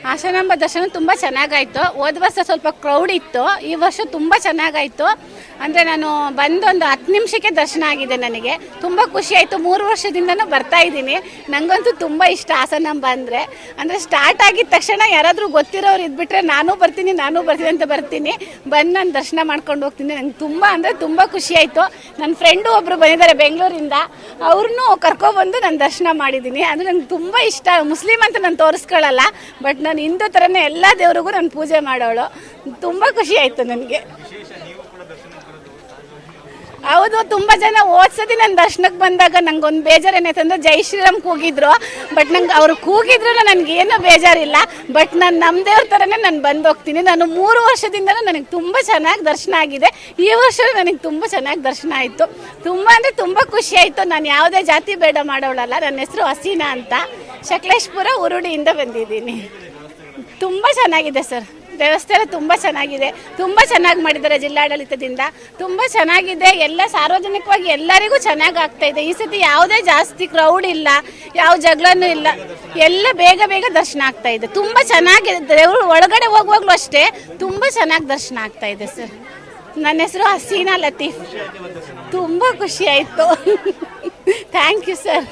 ಹಾಸನಾಂಬ ದರ್ಶನ ತುಂಬ ಚೆನ್ನಾಗಾಯಿತು. ಹೋದ ವರ್ಷ ಸ್ವಲ್ಪ ಕ್ರೌಡ್ ಇತ್ತು, ಈ ವರ್ಷ ತುಂಬ ಚೆನ್ನಾಗಾಯಿತು. ಅಂದರೆ ನಾನು ಬಂದೊಂದು 10 ನಿಮಿಷಕ್ಕೆ ದರ್ಶನ ಆಗಿದೆ. ನನಗೆ ತುಂಬ ಖುಷಿ ಆಯಿತು. 3 ವರ್ಷದಿಂದನೂ ಬರ್ತಾ ಇದ್ದೀನಿ. ನನಗಂತೂ ತುಂಬ ಇಷ್ಟ ಹಾಸನಾಂಬ ಅಂದರೆ. ಸ್ಟಾರ್ಟ್ ಆಗಿದ ತಕ್ಷಣ ಯಾರಾದರೂ ಗೊತ್ತಿರೋರು ಇದ್ಬಿಟ್ರೆ ನಾನು ಬರ್ತೀನಿ ಅಂತ ಬರ್ತೀನಿ. ಬಂದು ನಾನು ದರ್ಶನ ಮಾಡ್ಕೊಂಡು ಹೋಗ್ತೀನಿ. ನಂಗೆ ತುಂಬ ಖುಷಿ ಆಯಿತು. ನನ್ನ ಫ್ರೆಂಡು ಒಬ್ಬರು ಬಂದಿದ್ದಾರೆ ಬೆಂಗಳೂರಿಂದ, ಅವ್ರನ್ನೂ ಕರ್ಕೊಬಂದು ನಾನು ದರ್ಶನ ಮಾಡಿದ್ದೀನಿ. ಅದು ನಂಗೆ ತುಂಬ ಇಷ್ಟ. ಮುಸ್ಲಿಮ್ ಅಂತ ನಾನು ತೋರಿಸ್ಕೊಳ್ಳಲ್ಲ, ಬಟ್ ನಾನು ಹಿಂದೂ ಥರನೇ ಎಲ್ಲ ದೇವ್ರಿಗೂ ನಾನು ಪೂಜೆ ಮಾಡೋಳು. ತುಂಬ ಖುಷಿ ಆಯಿತು ನನಗೆ. ಹೌದು, ತುಂಬ ಜನ ಓದ್ಸತಿ ನನ್ನ ದರ್ಶನಕ್ಕೆ ಬಂದಾಗ ನಂಗೊಂದು ಬೇಜಾರೇನಾಯ್ತಂದ್ರೆ ಜೈ ಶ್ರೀರಾಮ್ ಕೂಗಿದ್ರು. ಬಟ್ ನಂಗೆ ಅವ್ರು ಕೂಗಿದ್ರಲ್ಲ ನನಗೇನು ಬೇಜಾರಿಲ್ಲ. ಬಟ್ ನಾನು ನಮ್ಮ ದೇವ್ರ ಥರನೇ ನಾನು ಬಂದು ಹೋಗ್ತೀನಿ. ನಾನು 3 ವರ್ಷದಿಂದಲೂ ನನಗೆ ತುಂಬ ಚೆನ್ನಾಗಿ ದರ್ಶನ ಆಗಿದೆ. ಈ ವರ್ಷ ನನಗೆ ತುಂಬ ಚೆನ್ನಾಗಿ ದರ್ಶನ ಆಯಿತು. ತುಂಬ ಖುಷಿ ಆಯಿತು. ನಾನು ಯಾವುದೇ ಜಾತಿ ಬೇಡ ಮಾಡೋಳಲ್ಲ. ನನ್ನ ಹೆಸರು ಹಸೀನಾ ಅಂತ, ಸಕಲೇಶಪುರ ಉರುಡಿಯಿಂದ ಬಂದಿದ್ದೀನಿ. ತುಂಬ ಚೆನ್ನಾಗಿದೆ ಸರ್, ವ್ಯವಸ್ಥೆ ಎಲ್ಲ ತುಂಬ ಚೆನ್ನಾಗಿದೆ. ತುಂಬ ಚೆನ್ನಾಗಿ ಮಾಡಿದ್ದಾರೆ ಜಿಲ್ಲಾಡಳಿತದಿಂದ. ತುಂಬ ಚೆನ್ನಾಗಿದೆ. ಎಲ್ಲ ಸಾರ್ವಜನಿಕವಾಗಿ ಎಲ್ಲರಿಗೂ ಚೆನ್ನಾಗಿ ಆಗ್ತಾಯಿದೆ. ಈ ಸತಿ ಯಾವುದೇ ಜಾಸ್ತಿ ಕ್ರೌಡ್ ಇಲ್ಲ, ಯಾವ ಜಗಳನೂ ಇಲ್ಲ. ಎಲ್ಲ ಬೇಗ ದರ್ಶನ ಆಗ್ತಾಯಿದೆ. ತುಂಬ ಚೆನ್ನಾಗಿದೆ. ದೇವರು ಒಳಗಡೆ ಹೋಗುವಾಗಲೂ ಅಷ್ಟೇ ತುಂಬ ಚೆನ್ನಾಗಿ ದರ್ಶನ ಆಗ್ತಾಯಿದೆ ಸರ್. ನನ್ನ ಹೆಸರು ಹಸೀನಾ ಲತೀಫ್. ತುಂಬ ಖುಷಿ ಆಯಿತು. Thank you sir.